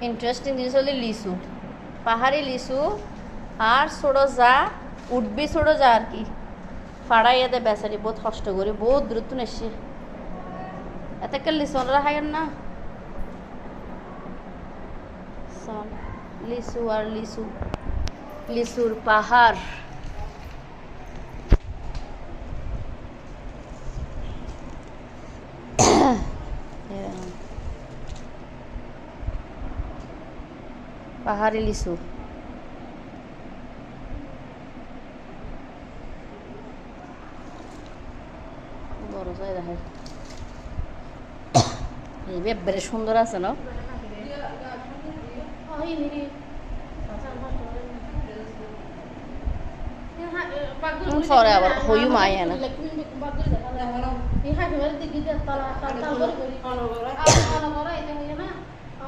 Interesting জিনিস হলো লিচু, পাহাড়ি লিচু। আর ছোটো যা উঠবি, ছোটো যা আর কি ফাড়াইয়া দেয় বেচারি, বহুত কষ্ট করি, বহুত দূরত্ব নেসে এত একটা লিচু ওনারা খাইয়েন না। লিচু আর লিচু, লিচুর পাহাড়। পাহাড়ি লিচু বড় যায় দেখে, বেশ সুন্দর আছে না। পরে আবার হইও মায় না